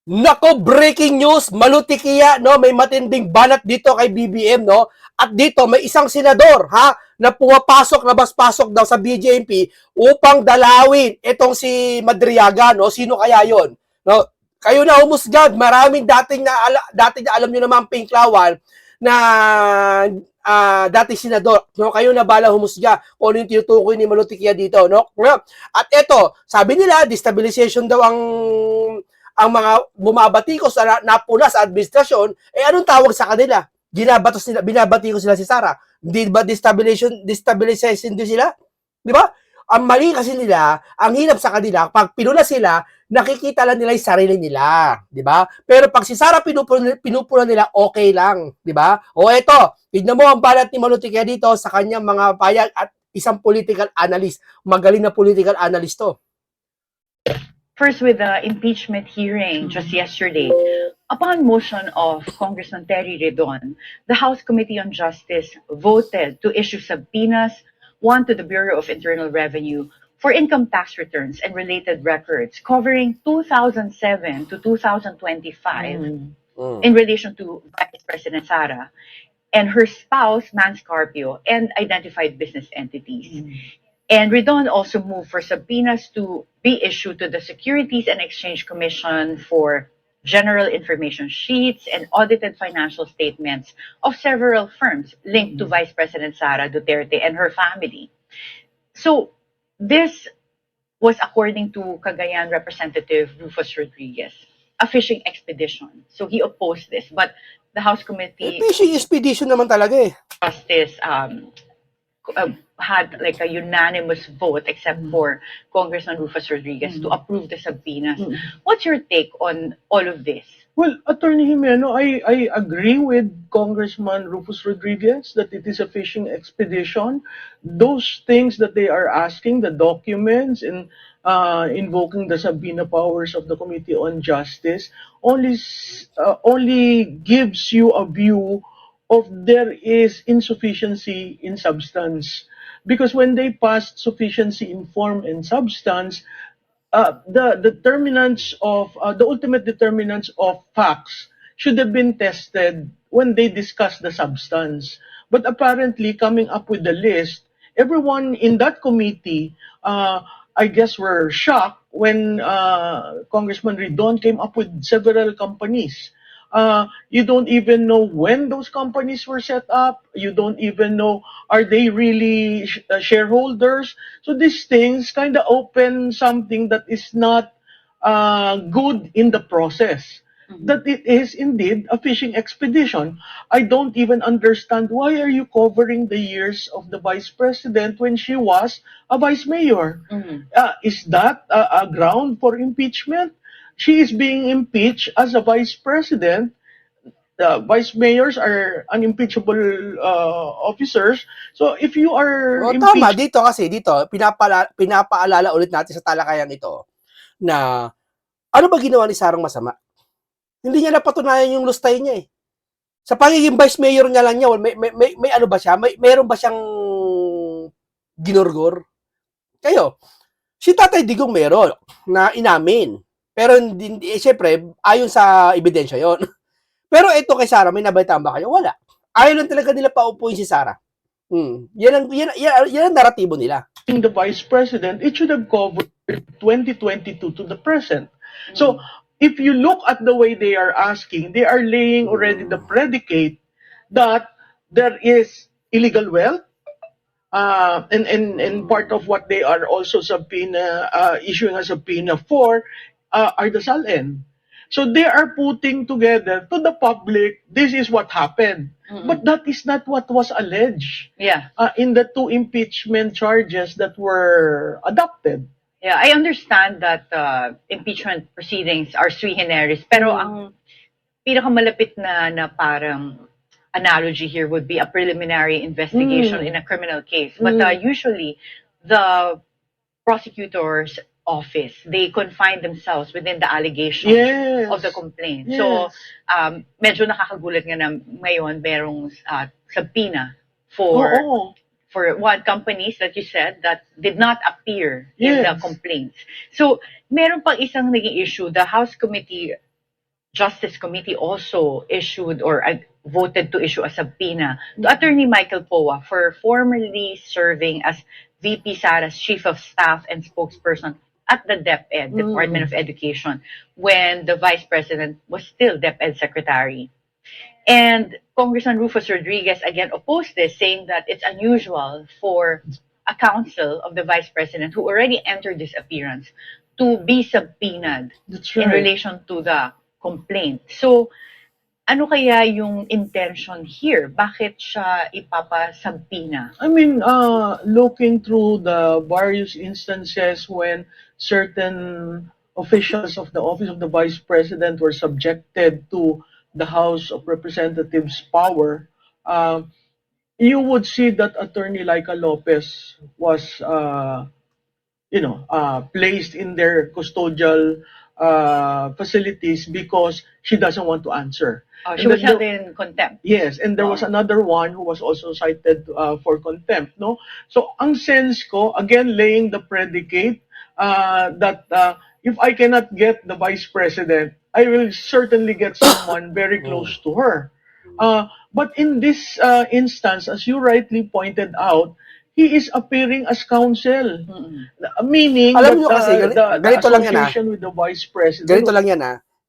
Nako, breaking news, Malutikia, no, may matinding banat dito kay BBM, no? At dito may isang senador, ha, na pumapasok, labas-pasok daw sa BJMP upang dalawin itong si Madriaga, no? Sino kaya 'yon? No? Kayo na humusgad, maraming dating na alam niyo naman Pinklawan na dating senador, no? Kayo na bala humusga kung ano yung tinutukoy ni Malutikia dito, no? At eto, sabi nila, destabilization daw ang mga bumabatikos na napuna sa administrasyon, eh anong tawag sa kanila? Ginabatos nila, binabatikos sila si Sara. Di ba destabilization din sila? Di ba? Ang mali kasi nila, ang hirap sa kanila, pag pinuna sila, nakikita lang nila yung sarili nila, di ba? Pero pag si Sara pinupuna nila, okay lang, di ba? O eto, tignan mo ang balat ni Manutika dito sa kanyang mga payag at isang political analyst. Magaling na political analyst to. First, with the impeachment hearing just yesterday, upon motion of Congressman Terry Redon, the House Committee on Justice voted to issue subpoenas, one to the Bureau of Internal Revenue for income tax returns and related records covering 2007 to 2025 in relation to Vice President Sara and her spouse, Man Scarpio, and identified business entities. And Redon also moved for subpoenas to be issued to the Securities and Exchange Commission for general information sheets and audited financial statements of several firms linked to Vice President Sara Duterte and her family. So this was according to Cagayan Representative Rufus Rodriguez, a fishing expedition. So he opposed this, but the House Committee Fishing expedition naman talaga eh. Justice had like a unanimous vote, except for Congressman Rufus Rodriguez, to approve the subpoenas. What's your take on all of this? Well, Attorney Jimeno, I agree with Congressman Rufus Rodriguez that it is a fishing expedition. Those things that they are asking, the documents and invoking the subpoena powers of the Committee on Justice, only gives you a view of there is insufficiency in substance. Because when they passed sufficiency in form and substance, the determinants of the ultimate determinants of facts should have been tested when they discuss the substance. But apparently, coming up with the list, everyone in that committee, I guess, were shocked when Congressman Ridon came up with several companies. You don't even know when those companies were set up. You don't even know, are they really shareholders? So these things kind of open something that is not good in the process. That it is indeed a fishing expedition. I don't even understand, why are you covering the years of the vice president when she was a vice mayor? Is that a ground for impeachment? She is being impeached as a vice president. The vice mayors are unimpeachable officers. So if you are Tama, impeached, dito kasi, pinapaalala ulit natin sa talakayan ito na ano ba ginawa ni Sarang masama? Hindi niya napatunayan yung lustay niya eh. Sa pagiging vice mayor niya lang niya, may ano ba siya? Meron ba siyang ginurgor? Kayo, si Tatay Digong meron na inamin. Pero hindi, syempre, ayon sa ebidensya yon. Pero ito kay Sara, may nabalitaan ba kayo? Wala. Ayaw lang talaga nila paupuin si Sara. Yan ang naratibo nila. the vice president, it should have covered 2022 to the present. So if you look at the way they are asking, they are laying already the predicate that there is illegal wealth, and part of what they are also issuing a subpoena for are the SALN. So they are putting together to the public, this is what happened. But that is not what was alleged in the two impeachment charges that were adopted. Yeah, I understand that impeachment proceedings are sui generis, pero ang pinakamalapit na parang analogy here would be a preliminary investigation in a criminal case. But usually, the prosecutor's office, they confine themselves within the allegations of the complaint. So, medyo nakakagulat nga na ngayon merong subpoena for one companies that you said that did not appear in the complaints. So, meron pang isang naging issue. The House Committee Justice Committee also issued or voted to issue a subpoena to Attorney Michael Poa for formerly serving as VP Sara's Chief of Staff and spokesperson at the DepEd, Department of Education, when the Vice President was still DepEd Secretary. And Congressman Rufus Rodriguez again opposed this, saying that it's unusual for a counsel of the Vice President who already entered this appearance to be subpoenaed That's in right. relation to the complaint. So, ano kaya yung intention here? Bakit siya ipapasubpoena? I mean, looking through the various instances when certain officials of the office of the vice president were subjected to the House of Representatives' power, you would see that Attorney Laika Lopez was, placed in their custodial facilities because she doesn't want to answer. She And was then held there- in contempt. Yes, and there was another one who was also cited for contempt, no? So, ang sense ko, again, laying the predicate that if I cannot get the vice president, I will certainly get someone very close to her. But in this instance, as you rightly pointed out, he is appearing as counsel, meaning Alam that nyo kasi, the ganito lang yan, association with the vice president. Ganito lang yan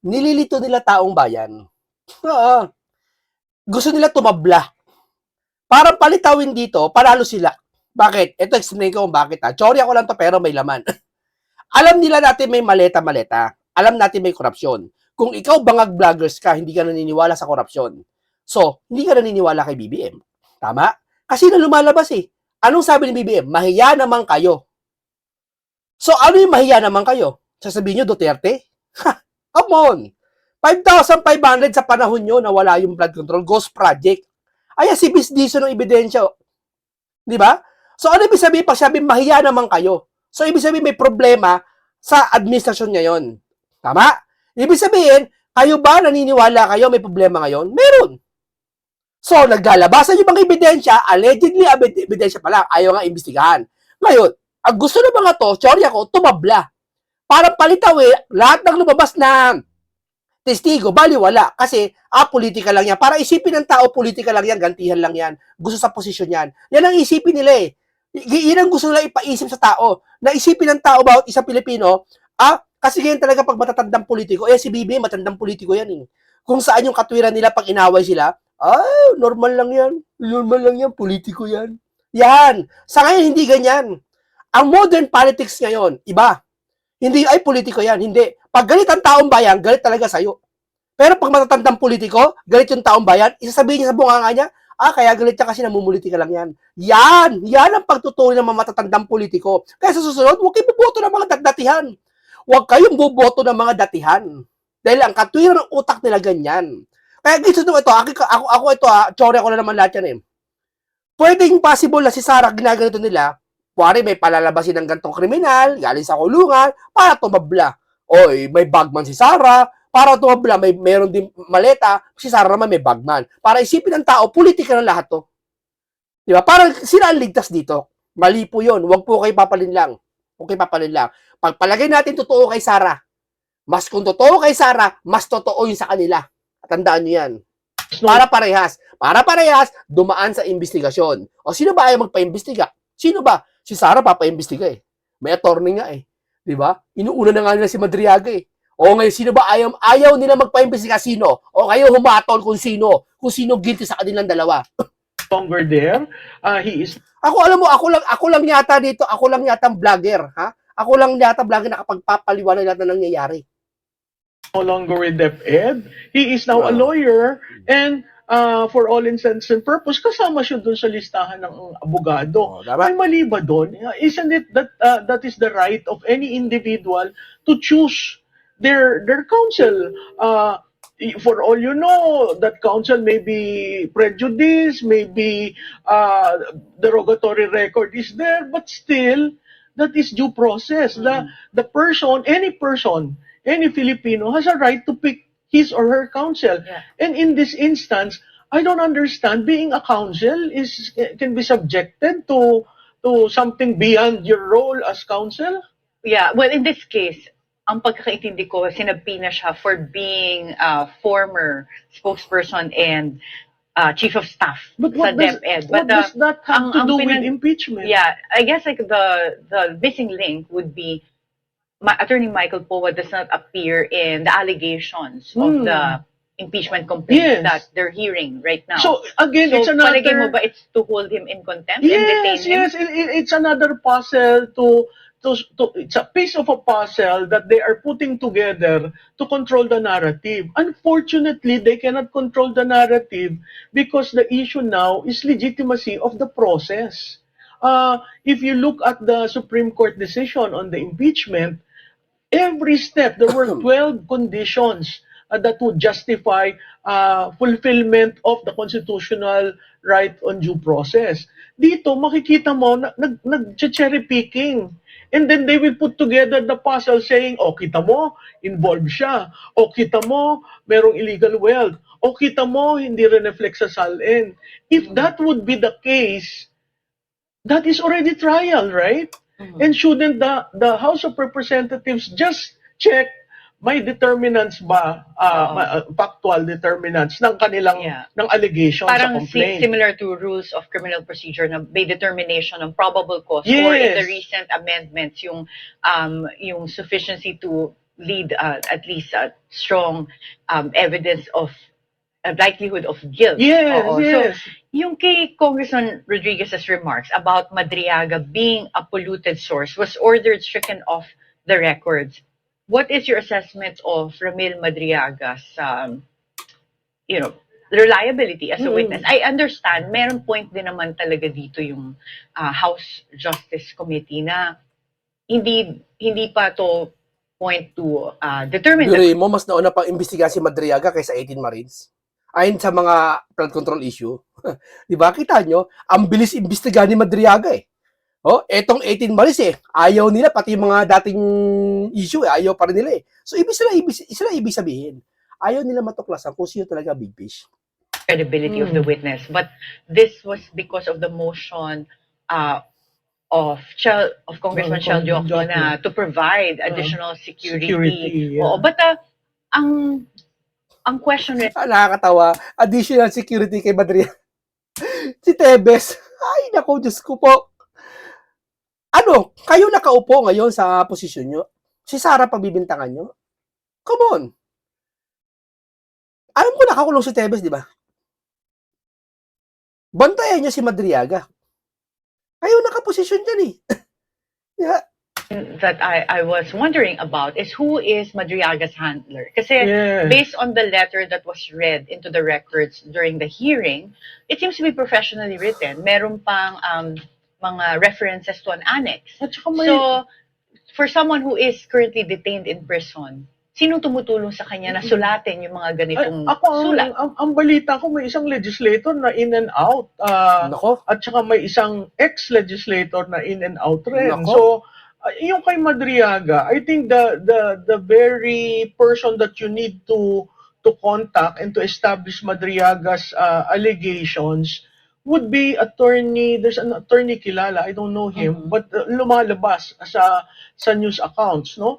nililito nila taong bayan. Oo. Gusto nila tumabla. Para palitawin dito, panalo sila. Bakit? Ito explain ko kung bakit Tsorya ko lang to pero may laman. Alam nila natin may maleta-maleta. Alam natin may korupsyon. Kung ikaw bangag vloggers ka, hindi ka naniniwala sa korupsyon. So, hindi ka naniniwala kay BBM. Tama? Kasi na lumalabas eh. Anong sabi ni BBM? Mahiya naman kayo. So, ano yung mahiya naman kayo? Sasabihin nyo, Duterte? Ha, come on. 5,500 sa panahon nyo na wala yung blood control. Ghost project. Ay, si Bisdiso ng ebidensya. Di ba? So, ano ibig sabihin pag sabi mahiya naman kayo? So, ibig sabihin may problema sa administrasyon ngayon. Tama? Ibig sabihin, kayo ba naniniwala kayo may problema ngayon? Meron. So, naglalabasan yung mga ebidensya, allegedly ebidensya pa lang, ayaw nga imbestigahan. Ngayon, ang gusto ng mga to, teorya ko, tumabla. Para palitawin, lahat ng lumabas na testigo, baliwala. Kasi, politika lang yan. Para isipin ng tao, politika lang yan, gantihan lang yan. Gusto sa posisyon yan. Yan ang isipin nila eh. Yan ang gusto nila ipaisip sa tao. Naisipin ng tao about isang Pilipino, kasi ganyan talaga pag matatandang politiko, si BB, matandang politiko yan eh. Kung saan yung katwiran nila pag inaway sila, normal lang yan. Normal lang yan, politiko yan. Yan. Sa ngayon, hindi ganyan. Ang modern politics ngayon, iba. Hindi, politiko yan. Hindi. Pag galit ang taong bayan, galit talaga sa'yo. Pero pag matatandang politiko, galit yung taong bayan, isasabihin niya sa bunganga niya, kaya galit siya kasi namumulitika lang yan. Yan ang pagtutuloy ng mga matatandang politiko. Kaya sa susunod, huwag kayong buboto ng mga datihan. Huwag kayong buboto ng mga datihan. Dahil ang katwiran ng utak nila ganyan. Kaya gusto nyo ito, ako ito tsorya ko na naman lahat yan eh. Pwedeng possible na si Sara ginaganito nila, kuwari may palalabasin ng gantong kriminal, galing sa kulungan, para tumabla. Oy, may bagman si Sara, para tumabla, meron din maleta, si Sara naman may bagman. Para isipin ng tao, politika ng lahat to. Di ba? Parang sila ang ligtas dito. Mali po yun. Huwag po kayo papalinlang. Huwag kayo papalinlang. Pagpalagay natin totoo kay Sara, mas kung totoo kay Sara, mas totoo yun sa kanila. Tandaan nyo yan. Para parehas, dumaan sa investigasyon. O sino ba ayaw magpa-imbestiga? Sino ba? Si Sara papaimbestiga eh. May attorney nga eh. Di ba? Inuuna na nga nila si Madriaga eh. O ngayon, sino ba ayaw nila magpa-imbestiga? Sino? O kayo humatol kung sino guilty sa kanilang dalawa. Longer there, he is Alam mo, ako lang yata dito, ako lang yata vlogger, ha? Ako lang yata vlogger nakapagpapaliwanag lahat na nangyayari. no longer with DepEd. He is now a lawyer and for all intents and purpose, kasama siya dun sa listahan ng abogado. Diba? May mali ba dun? Isn't it that that is the right of any individual to choose their counsel? For all you know, that counsel may be prejudiced, maybe derogatory record is there, but still, that is due process. The person, any Filipino has a right to pick his or her counsel. Yeah. And in this instance, I don't understand being a counsel can be subjected to something beyond your role as counsel. Yeah, well, in this case, ang pagkakaintindi ko, sinabina siya for being former spokesperson and chief of staff But sa what does, DepEd. what does that have to do with pinag- impeachment? Yeah, I guess like the missing link would be Attorney Michael Poa does not appear in the allegations of the impeachment complaint Yes. that they're hearing right now. So again, so it's palagay mo another. ba it's to hold him in contempt and detain Yes, him? yes, it's another puzzle to it's a piece of a puzzle that they are putting together to control the narrative. Unfortunately, they cannot control the narrative because the issue now is legitimacy of the process. If you look at the Supreme Court decision on the impeachment, every step, there were 12 conditions that would justify fulfillment of the constitutional right on due process. Dito, makikita mo, nag-cherry picking. And then they will put together the puzzle saying, oh, kita mo, involved siya. O kita mo, merong illegal wealth. O kita mo, hindi reflect sa SALN. If that would be the case, that is already trial, right? And shouldn't the House of Representatives just check may determinants ba, factual determinants ng kanilang Yeah. ng allegations sa Parang complaint? similar to rules of criminal procedure na may determination ng probable cause, Yes. or in the recent amendments yung sufficiency to lead at least strong evidence of likelihood of guilt. Yes, Oo. yes. So, yung kay Congressman Rodriguez's remarks about Madriaga being a polluted source was ordered stricken off the records. What is your assessment of Ramil Madriaga's reliability as a witness? I understand, meron point din naman talaga dito yung House Justice Committee na hindi pa to point to determine the Biruin mo, mas nauna pang imbestiga si Madriaga kaysa 18 Marines. Ayon sa mga flood control issue. Di ba? Kita nyo, ang bilis imbestiga ni Madriaga eh. Oh, etong 18 Marines eh. Ayaw nila, pati yung mga dating issue eh. Ayaw pa rin nila eh. So, ibig sabihin, ayaw nila matuklasan kung sino talaga big fish. credibility of the witness. But this was because of the motion of Congressman Chel Diokno na to provide additional security. Yeah. Oo, but ang question rin, Nakakatawa. Additional security kay Madriaga. Si Tebes. Ay, nako, Diyos ko po. Ano, kayo nakaupo ngayon sa posisyon nyo? Si Sara pagbibintangan nyo? Come on. Alam ko nakakulong si Tebes, di ba? Bantayan nyo si Madriaga. Kayo nakaposisyon dyan eh. Yeah. that I was wondering about is who is Madriaga's handler? Kasi Yes. based on the letter that was read into the records during the hearing, it seems to be professionally written. Meron pang mga references to an annex. At saka may, So, for someone who is currently detained in prison, sinong tumutulong sa kanya na sulatin yung mga ganitong sulat? ang balita ko, may isang legislator na in and out. Nako. At saka may isang ex-legislator na in and out rin. Nako. So, yung kay Madriaga, I think the very person that you need to contact and to establish Madriaga's allegations would be attorney, there's an attorney kilala, I don't know him, but lumalabas sa news accounts, no?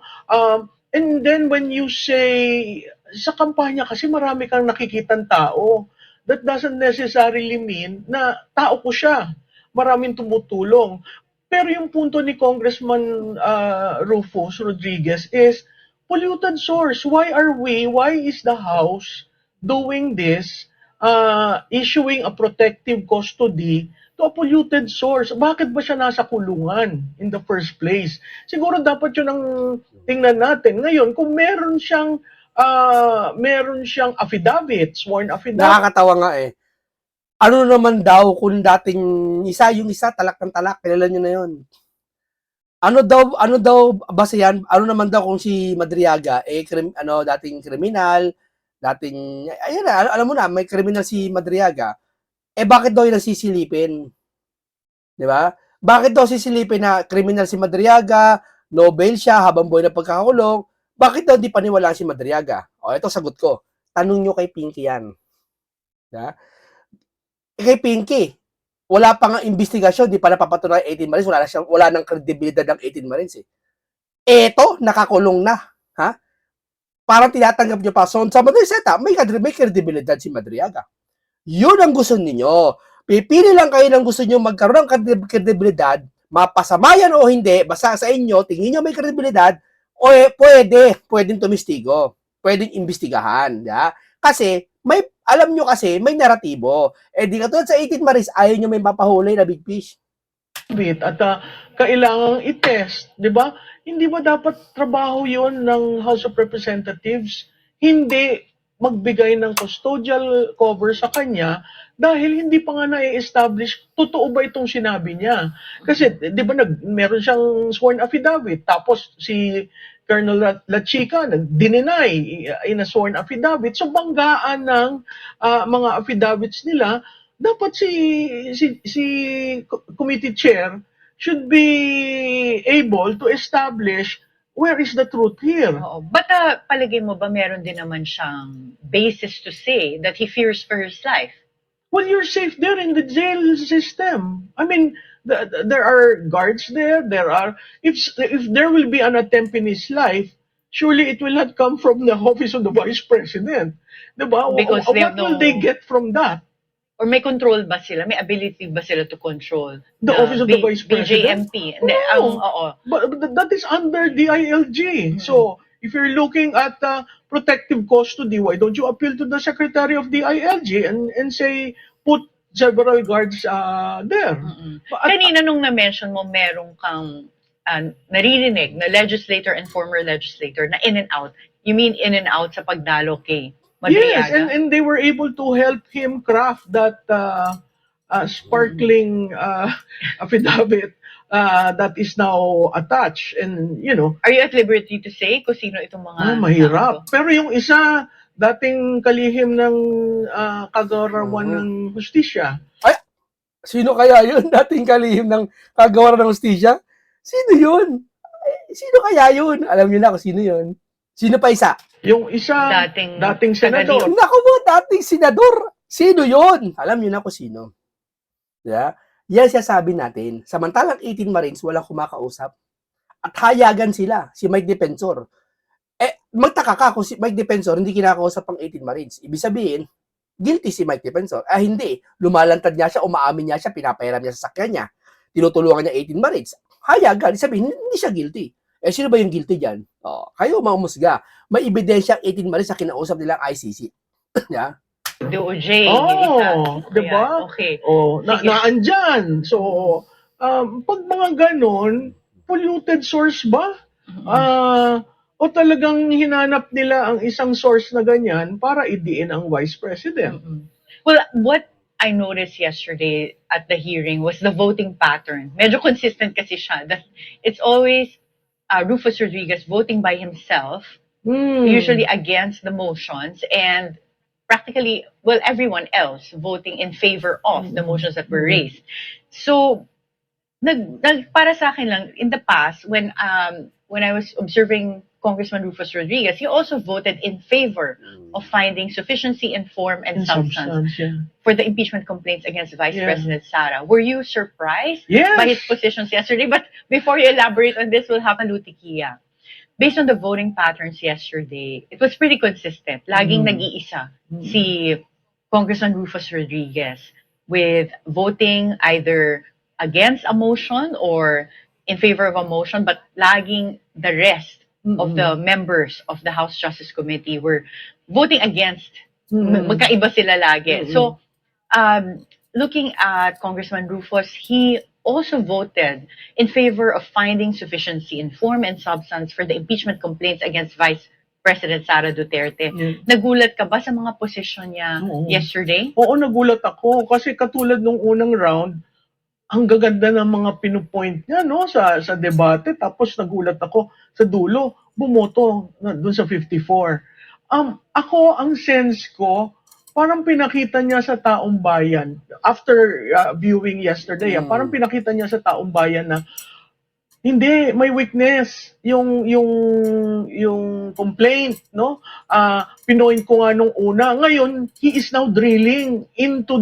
And then when you say, sa kampanya kasi marami kang nakikitang tao, that doesn't necessarily mean na tao ko siya. Maraming tumutulong. Pero yung punto ni Congressman Rufus Rodriguez is polluted source. Why is the House doing this, issuing a protective custody to a polluted source? Bakit ba siya nasa kulungan in the first place? Siguro dapat yun ang tingnan natin. Ngayon, kung meron siyang affidavit, sworn affidavit. Nakakatawa nga eh. Ano naman daw kung dating yung isa talak ng talak, kilala nyo na yun. Ano daw base yan? Ano naman daw kung si Madriaga dating kriminal, ayun na, alam mo na, may kriminal si Madriaga. Bakit daw yun ang sisilipin? 'Di ba? Bakit daw sisilipin na kriminal si Madriaga, no bail siya habang buhay na pagkakakulong? Bakit daw di paniwalaan si Madriaga? Ito sagot ko. Tanong nyo kay Pinky yan. Diba? Kay Pinky, wala pa nga investigasyon, di pa napapatunay 18 Marines, wala nang kredibilidad ng 18 Marines eh. Eto, nakakulong na. Ha? Parang tinatanggap nyo pa. So, sa Madriaga, may kredibilidad si Madriaga. Yun ang gusto ninyo. Pipili lang kayo ng gusto nyo magkaroon ng kredibilidad, mapasamayan o hindi, basta sa inyo, tingin nyo may kredibilidad, o pwedeng tumistigo, pwedeng imbestigahan. Ya? Kasi, alam nyo kasi, may naratibo. Di katulad sa 18 Maris, ayaw nyo may mapahuli na big fish. At kailangang i-test, di ba? Hindi ba dapat trabaho yon ng House of Representatives? Hindi magbigay ng custodial cover sa kanya dahil hindi pa nga na-establish totoo ba itong sinabi niya. Kasi, di ba, meron siyang sworn affidavit, tapos si Colonel La Chica nag-deny in a sworn affidavit. So, banggaan ng mga affidavits nila. Dapat si committee chair should be able to establish where is the truth here. Oo. But palagay mo ba meron din naman siyang basis to say that he fears for his life? Well, you're safe there in the jail system. I mean, there are guards there. If there will be an attempt in his life, surely it will not come from the office of the vice president. Diba? Because they have What will they get from that? Or may control ba sila? May ability ba sila to control The office of the vice president? BJMP? Hindi, No. oo. But that is under DILG. So, if you're looking at protective custody, why don't you appeal to the secretary of DILG and say, put several guards there? Kanina nung na-mention mo, merong kang naririnig na legislator and former legislator na in and out. You mean in and out sa pagdalo kay Madriaga? Yes, and they were able to help him craft that sparkling affidavit that is now attached. And, you know, Are you at liberty to say kung sino itong mga mahirap. tao to? Pero yung isa, dating kalihim ng kagawarawan ng hustisya. Sino kaya yun? Dating kalihim ng kagawaran ng hustisya? Sino yun? Sino kaya yun? Alam niyo na kung sino yun. Sino pa isa? Yung isa, dating senador. Naku mo, dating senador. Sino yun? Alam niyo na kung sino. Yeah? Yan siya sabi natin. Samantalang 18 Marines, walang kumakausap. At hayagan sila, si Mike Defensor. Magtaka ka kung si Mike Defensor hindi kinakausap ang 18 Marines. Ibig sabihin, guilty si Mike Defensor. Hindi. Lumalantad niya siya, umaamin niya siya, pinapahiram niya sa sakyan niya. Tinutulungan niya 18 Marines. Hayagan, sabihin, hindi siya guilty. Sino ba yung guilty dyan? Kayo mamusga. May ebidensya ang 18 Marines sa kinausap nilang ICC. Yeah? DOJ. Isa. Diba? Okay. Sige. Naandyan. So, pag mga ganon, polluted source ba? O talagang hinanap nila ang isang source na ganyan para idiin ang vice president? Well, what I noticed yesterday at the hearing was the voting pattern. Medyo consistent kasi siya. That it's always Rufus Rodriguez voting by himself, usually against the motions, and practically, well, everyone else voting in favor of the motions that were raised. So, para sa akin lang, in the past, when I was observing Congressman Rufus Rodriguez, he also voted in favor of finding sufficiency in form and substance for the impeachment complaints against Vice President Sara. Were you surprised by his positions yesterday? But before you elaborate on this, we'll have Lutikia. Based on the voting patterns yesterday, it was pretty consistent. Laging nag-iisa si Congressman Rufus Rodriguez with voting either against a motion or in favor of a motion, but laging the rest of the members of the House Justice Committee were voting against. Magkaiba sila lagi. So, looking at Congressman Rufus, he also voted in favor of finding sufficiency in form and substance for the impeachment complaints against Vice President Sara Duterte. Nagulat ka ba sa mga posisyon niya yesterday? Oo, nagulat ako. Kasi katulad nung unang round, ang gaganda ng mga pinupoint niya sa debate. Tapos nagulat ako sa dulo, bumoto dun sa 54. Ako, ang sense ko, parang pinakita niya sa taong bayan, after viewing yesterday, parang pinakita niya sa taong bayan na hindi, may weakness yung complaint, no? Pinoint ko nga nung una. Ngayon, he is now drilling into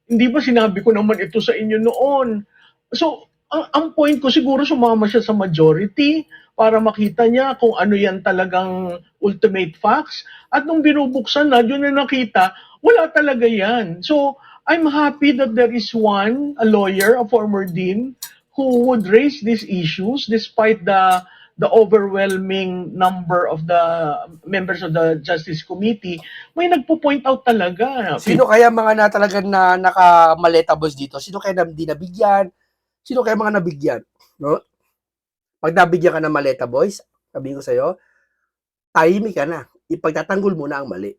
hindi ba sinabi ko naman ito sa inyo noon? So, ang point ko siguro sumama siya sa majority para makita niya kung ano yan talagang ultimate facts. At nung binubuksan na, yun na nakita, wala talaga yan. So, I'm happy that there is one, a lawyer, a former dean, who would raise these issues despite the overwhelming number of the members of the Justice Committee. May nagpo-point out talaga. Sino kaya mga na talagang na nakamaleta boss dito? Sino kaya na hindi nabigyan? Sino kaya mga nabigyan? No? Pag nabigyan ka ng maleta boys, sabi ko sa'yo, tahimik ka na. Ipagtatanggol mo na ang mali.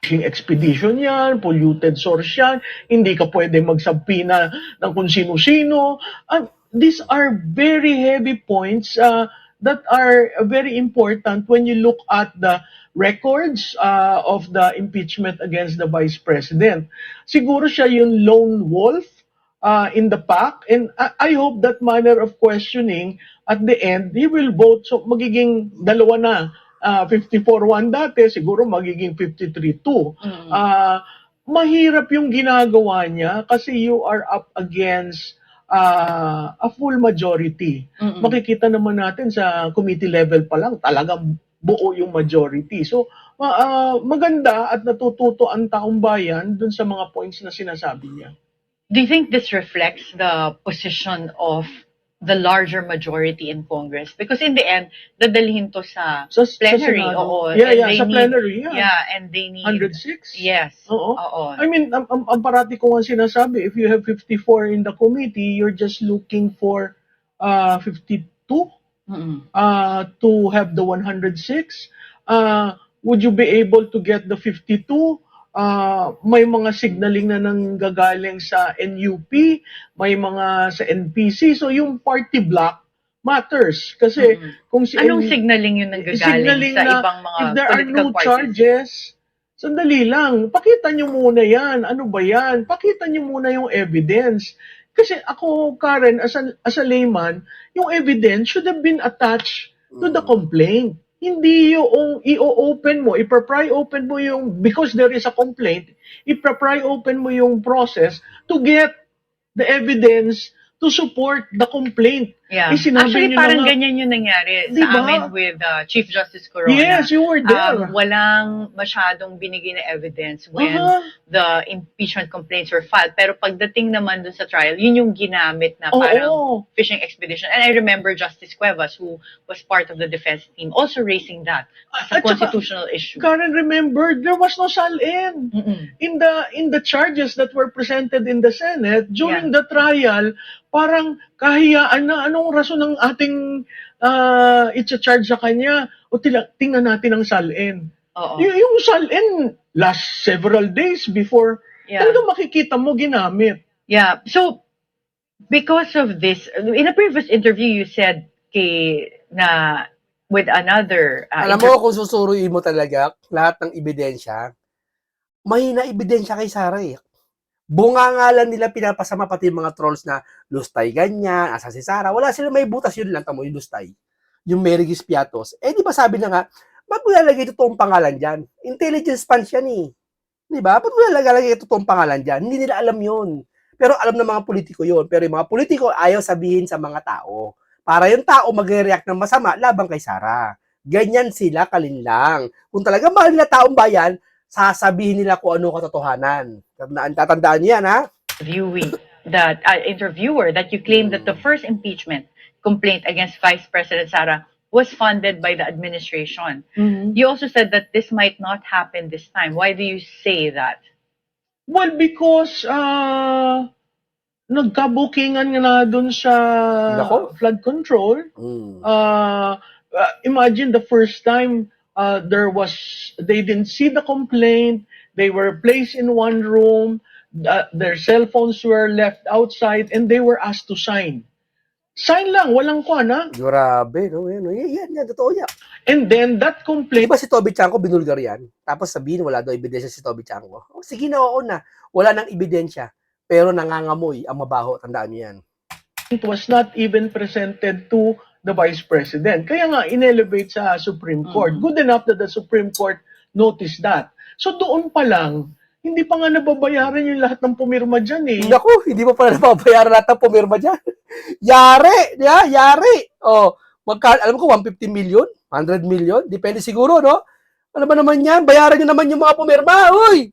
Fishing expedition yan, polluted source yan, hindi ka pwede magsabpina ng kung sino-sino. These are very heavy points that are very important when you look at the records of the impeachment against the Vice President. Siguro siya yung lone wolf in the pack, and I hope that manner of questioning at the end, he will vote, so magiging dalawa na. 54-1 dati, siguro magiging 53-2. Mahirap yung ginagawa niya kasi you are up against a full majority. Makikita naman natin sa committee level pa lang, talagang buo yung majority. So, maganda at natututo ang taong bayan dun sa mga points na sinasabi niya. Do you think this reflects the position of the larger majority in Congress? Because in the end, dadalhin to sa plenary. Senado. Oo. Yeah, And yeah, they sa need- plenary. Yeah. Yeah, and they need... 106? Yes. Oo. Oo. I mean, ang parati ko nga sinasabi, if you have 54 in the committee, you're just looking for 52 to have the 106. Would you be able to get the 52? May mga signaling na nanggagaling sa NUP, may mga sa NPC. So yung party block matters. Kasi kung si Anong signaling yung nanggagaling signaling sa na ibang mga if there are political no parties? charges, sandali lang, pakita nyo muna yan. Ano ba yan? Pakita nyo muna yung evidence. Kasi ako, Karen, as a layman, yung evidence should have been attached to the complaint. Hindi yung i-open mo, ipapry open mo yung, because there is a complaint, ipapry open mo yung process to get the evidence to support the complaint. Yeah. Sinabi Actually, niyo na parang nga- ganyan yung nangyari Diba? sa amin with Chief Justice Corona. Yes, you were there. Walang masyadong binigay na evidence when the impeachment complaints were filed. Pero pagdating naman dun sa trial, yun yung ginamit na parang Oo. fishing expedition. And I remember Justice Cuevas, who was part of the defense team, also raising that as a At saka, constitutional issue. Karen, remember, there was no SALN. In the charges that were presented in the Senate during the trial, parang kahiyaan na anong rason ng ating i-charge sa kanya o tingnan natin ang SALN. Oo. Yung SALN last several days before, Yeah. talagang makikita mo ginamit. Yeah. So, because of this, in a previous interview, you said na with another Alam mo, kung susuruin mo talaga lahat ng ebidensya, mahina ebidensya kay Sara eh. Bungangalan nila pinapasama pati yung mga trolls na lustay ganyan, asa si Sara. Wala sila may butas, yun lang tamo, yung lustay. Yung Mary Gispiatos. Di ba sabi na nga, ba't mo lalagay totoong pangalan dyan? Intelligence punch yan eh. Di ba? Ba't mo lalagay totoong pangalan dyan? Hindi nila alam yun. Pero alam ng mga politiko yun. Pero yung mga politiko ayaw sabihin sa mga tao. Para yung tao mag-react ng masama labang kay Sara. Ganyan sila kalinlang. Kung talaga mahal nila taong bayan, sasabihin nila kung ano katotohanan. Tatandaan niyo yan, ha? Interviewer that you claimed that the first impeachment complaint against Vice President Sara was funded by the administration. You also said that this might not happen this time. Why do you say that? Well, because nagkabukingan nga na dun sa Nako. flood control. Imagine the first time they didn't see the complaint, they were placed in one room, their cell phones were left outside, and they were asked to sign. Sign lang, walang kwan, ha? Grabe, no? Yan, totoo yan. And then that Di complaint, ba si Toby Chanko binulgar yan? Tapos sabihin, wala daw ebidensya si Toby Chanko. Oh, sige na, oo na. Wala nang ebidensya. Pero nangangamoy ang mabaho. Tandaan niyo yan. was not even presented to the Vice President. Kaya nga, inelevate sa Supreme Court. Good enough that the Supreme Court noticed that. So doon pa lang, hindi pa nga nababayaran yung lahat ng pumirma dyan eh. Naku, hindi pa pala napapayaran lahat ng pumirma dyan. Yari! Yari! Oh, Alam ko, 150 million? 100 million? Depende siguro, no? Alam mo naman yan, bayaran nyo naman yung mga pumirma. Uy!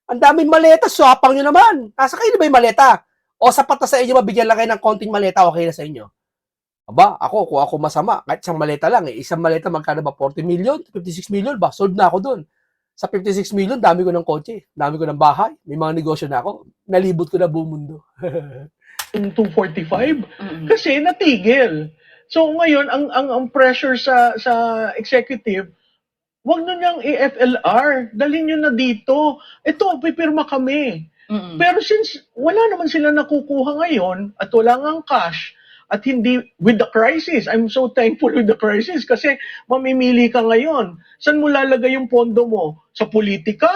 Ang daming maleta, swapang nyo naman. Nasa kayo na ba yung maleta? O sapat na sa inyo, mabigyan lang kayo ng konting maleta, okay na sa inyo. Aba, kung ako masama, kahit isang maleta lang, isang maleta magkano ba? 40 million? 56 million ba? Sold na ako dun. Sa 56 million, dami ko ng kotse, dami ko ng bahay, may mga negosyo na ako, nalibot ko na buong mundo. Yung 245 Mm-mm. kasi natigil. So ngayon ang pressure sa executive, wag na niyang i-FLR, dalhin niyo na dito. Ito, pipirma kami. Mm-mm. Pero since wala naman sila nakukuha ngayon at wala ngang cash at hindi with the crisis, I'm so thankful with the crisis kasi mamimili ka ngayon. Saan mo lalagay yung pondo mo? Sa politika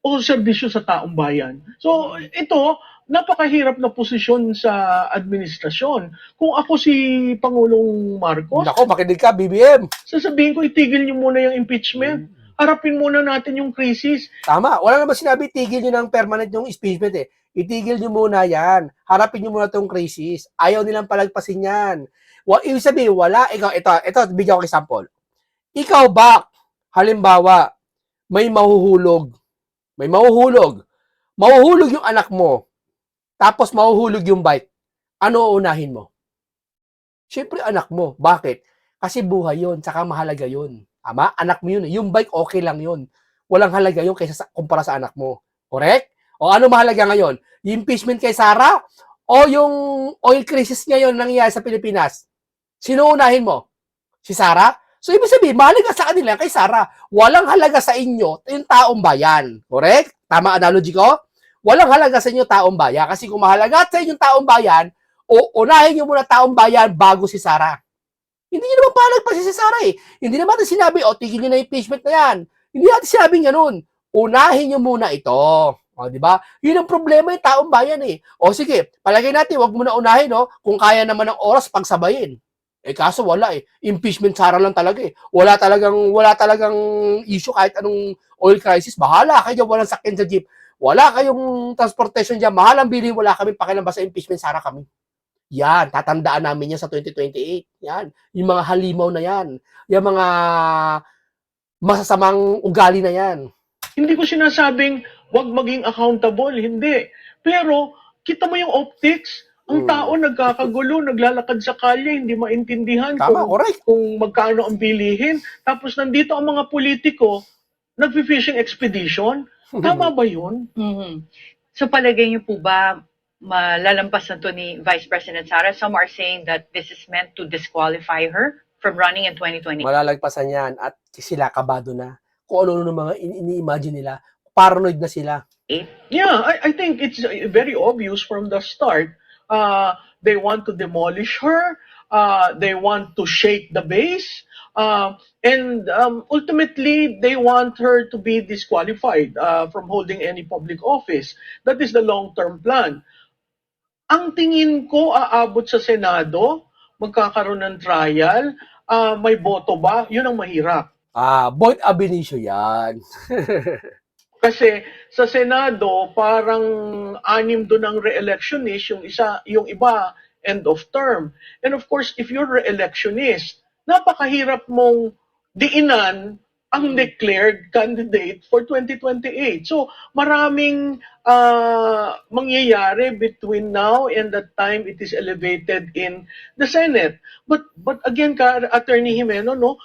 o serbisyo sa taong bayan? So ito, napakahirap na posisyon sa administrasyon. Kung ako si Pangulong Marcos, Nako, makinig ka, BBM. sasabihin ko itigil niyo muna yung impeachment. Harapin muna natin yung crisis. Tama, wala naman sinabi, tigil nyo ng permanent yung impeachment eh. Itigil nyo muna yan. Harapin nyo muna itong crisis. Ayaw nilang palagpasin yan. Ibig sabihin, wala, ito, bigyan ko example. Ikaw ba, halimbawa, may mahuhulog yung anak mo, tapos mahuhulog yung bike, ano uunahin mo? Siyempre, anak mo. Bakit? Kasi buhay yun, tsaka mahalaga yun. Tama? Anak mo yun. Yung bike, okay lang yun. Walang halaga yun kaysa kumpara sa anak mo. Correct? O ano mahalaga ngayon? Yung impeachment kay Sara o yung oil crisis ngayon nangyayari sa Pilipinas? Sino unahin mo? Si Sara? So, ibig sabihin, mahalaga sa kanila kay Sara. Walang halaga sa inyo yung taong bayan. Correct? Tama analogy ko? Walang halaga sa inyo taong bayan. Kasi kung mahalaga sa inyong taong bayan, unahin nyo muna taong bayan bago si Sara. Hindi nyo naman palagpasin si Sara eh. Hindi naman natin sinabi, tigil nyo na yung impeachment na yan. Hindi natin sinabing ganun. Unahin nyo muna ito. O, di ba? Yun ang problema yung taong bayan eh. O sige, palagay natin, wag muna unahin, no? Kung kaya naman ng oras pagsabayin. Eh kaso wala eh. Impeachment Sara lang talaga eh. Wala talagang issue kahit anong oil crisis. Bahala kayo, walang sakyan sa jeep. Wala kayong transportation dyan. Mahal ang bilhin, wala kami pakialam basta impeachment Sara kami. Yan, tatandaan namin yan sa 2028. Yan, yung mga halimaw na yan. Yung mga masasamang ugali na yan. Hindi ko sinasabing wag maging accountable, hindi. Pero kita mo yung optics, ang tao nagkakagulo, naglalakad sa kalye, hindi maintindihan Tama, correct. kung magkano ang bilihin. Tapos nandito ang mga politiko, nag-fishing expedition. Tama ba yun? Mhm. So palagay niyo po ba malalampas na to ni Vice President Sara? Some are saying that this is meant to disqualify her from running in 2020. Malalagpasan yan at sila kabado na. Kung ano-ano ng mga ini-imagine nila. Paranoid na sila. Yeah, I think it's very obvious from the start. They want to demolish her. They want to shake the base. And ultimately, they want her to be disqualified from holding any public office. That is the long-term plan. Ang tingin ko, aabot sa Senado, magkakaroon ng trial, may boto ba? Yun ang mahirap. Boyd Abinicio yan. Kasi sa Senado, parang anim doon ang re-electionist, yung iba end of term. And of course, if you're re-electionist, napakahirap mong diinan ang declared candidate for 2028. So, maraming mangyayari between now and the time it is elevated in the Senate. But again, Attorney Jimeno, no,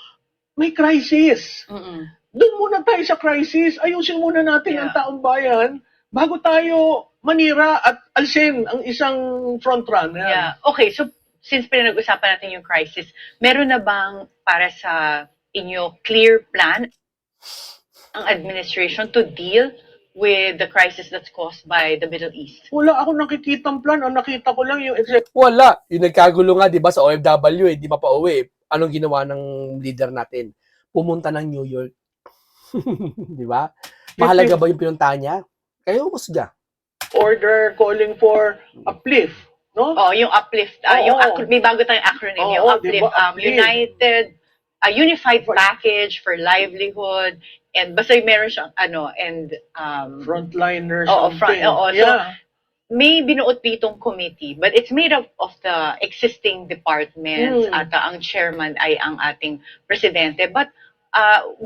may crisis. Mm-mm. Doon muna tayo sa crisis. Ayusin muna natin ang taong bayan bago tayo manira at alisin ang isang frontrunner. Yeah. Okay, so since pinag-usapan natin yung crisis, meron na bang para sa inyo clear plan ang administration to deal with the crisis that's caused by the Middle East? Wala ako nakikitang plan. Ang nakita ko lang yung Wala. Yung nagkagulo nga, di ba, sa OFW, di pa pauwi. Anong ginawa ng leader natin? Pumunta ng New York. Di ba? Mahalaga ba yung pinuntahan niya? Kayo umusga. order calling for uplift. No? Oh, yung uplift, may bago tayong acronym, yung uplift, diba? Uplift. Unified Package for Livelihood, and basta meron siyang, and Frontliner Oo, something. so, Yeah. may binuot ditong committee, but it's made up of the existing departments at ang chairman ay ang ating presidente. But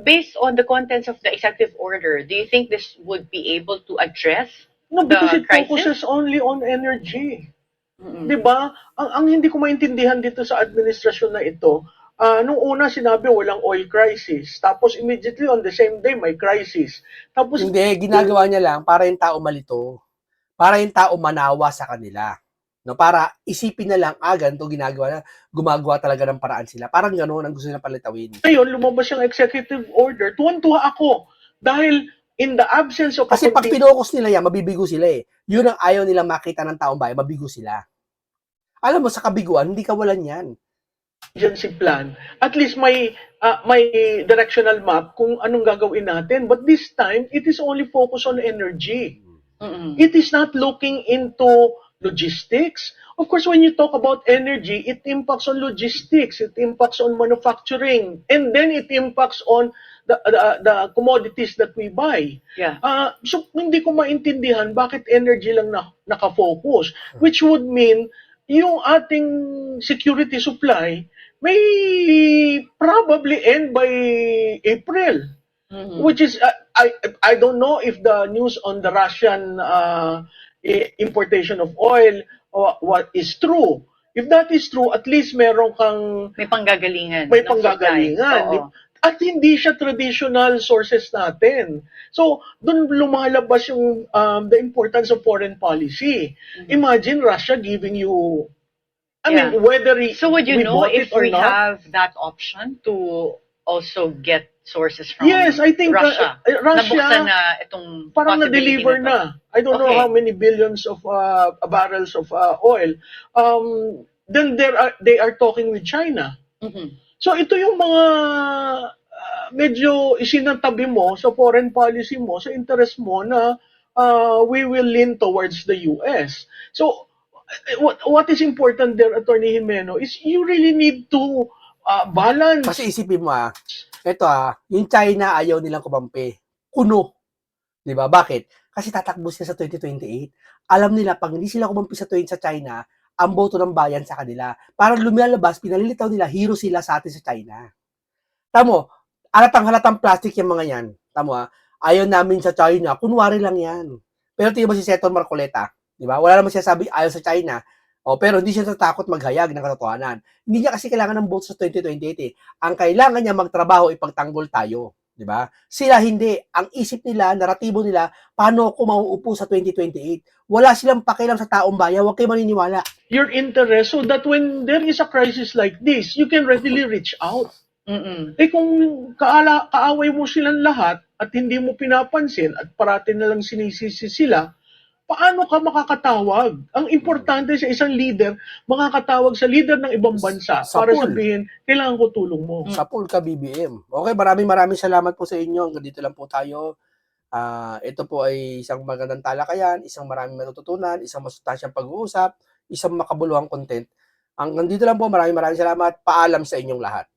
based on the contents of the executive order, do you think this would be able to address No, because the it crisis? focuses only on energy. Mm-mm. 'Di ba? Ang hindi ko maintindihan dito sa administrasyon na ito, nung una sinabi walang oil crisis, tapos immediately on the same day may crisis. Tapos Hindi, ginagawa niya lang para yung tao malito. Para yung tao manawa sa kanila. No, para isipin na lang, ganito ginagawa na, gumagawa talaga ng paraan sila. Parang gano'n ang gusto nila palitawin. ngayon lumabas yung executive order, tuwan-tuwa ako dahil in the absence of Kasi pag pinokus nila yan, mabibigo sila eh. Yun ang ayaw nilang makita ng taong bayan, mabigo sila. Alam mo, sa kabiguan, hindi kawalan yan. contingency plan, at least may directional map kung anong gagawin natin. But this time, it is only focused on energy. Mm-mm. It is not looking into logistics. Of course, when you talk about energy, it impacts on logistics, it impacts on manufacturing, and then it impacts on the commodities that we buy. Yeah. So, hindi ko maintindihan bakit energy lang nakafocus, which would mean yung ating security supply may probably end by April. Mhm. Which is, I don't know if the news on the Russian importation of oil what is true. If that is true, at least meron kang May panggagalingan. may ng supply. panggagalingan. Oo. At hindi siya traditional sources natin. So, doon lumalabas yung the importance of foreign policy. Imagine Russia giving you, I Yeah. mean, whether So would you we know bought if it or we not. have that option to also get sources from Yes, I think Russia? Russia Nabuksan na itong parang possibility na-deliver na to. na. I don't know Okay. how many billions of barrels of oil. Then they are talking with China. Mhm. So ito yung mga medyo isinantabi mo sa foreign policy mo, sa interest mo na we will lean towards the US. So what is important there, Attorney Jimeno, is you really need to balance. Kasi isipin mo ito yung China ayaw nilang kumampi. Kuno. Di ba? Bakit? Kasi tatakbo sila sa 2028. Alam nila, pag hindi sila kumampi sa China, ang boto ng bayan sa kanila. Parang lumalabas, pinalilitaw nila, hero sila sa atin sa China. Tamo, halatang plastic yung mga yan. Tamo ayaw namin sa China, kunwari lang yan. Pero tingnan mo si Senator Marcoleta, di ba? Wala naman siya sabi ayaw sa China. Pero hindi siya natatakot maghayag ng katotohanan. Hindi niya kasi kailangan ng votes sa 2028 Ang kailangan niya magtrabaho, ipagtanggol tayo. Di ba? Sila hindi. Ang isip nila, naratibo nila, paano ako mauupo sa 2028? Wala silang pakialam sa taong bayan. Huwag kayo maniniwala. Your interest so that when there is a crisis like this, you can readily reach out. Mm-mm. Kung kaaway mo silang lahat at hindi mo pinapansin at parati na lang sinisisi sila, paano ka makakatawag? Ang importante sa isang leader, makakatawag sa leader ng ibang bansa Sa para pool. sabihin, kailangan ko tulong mo. Sa pool ka, BBM. Okay, maraming salamat po sa inyo. Hanggang dito lang po tayo. Ito po ay isang magandang talakayan, isang maraming matututunan, isang masustansyang pag-uusap, isang makabuluhang content. Hanggang dito lang po, maraming salamat. Paalam sa inyong lahat.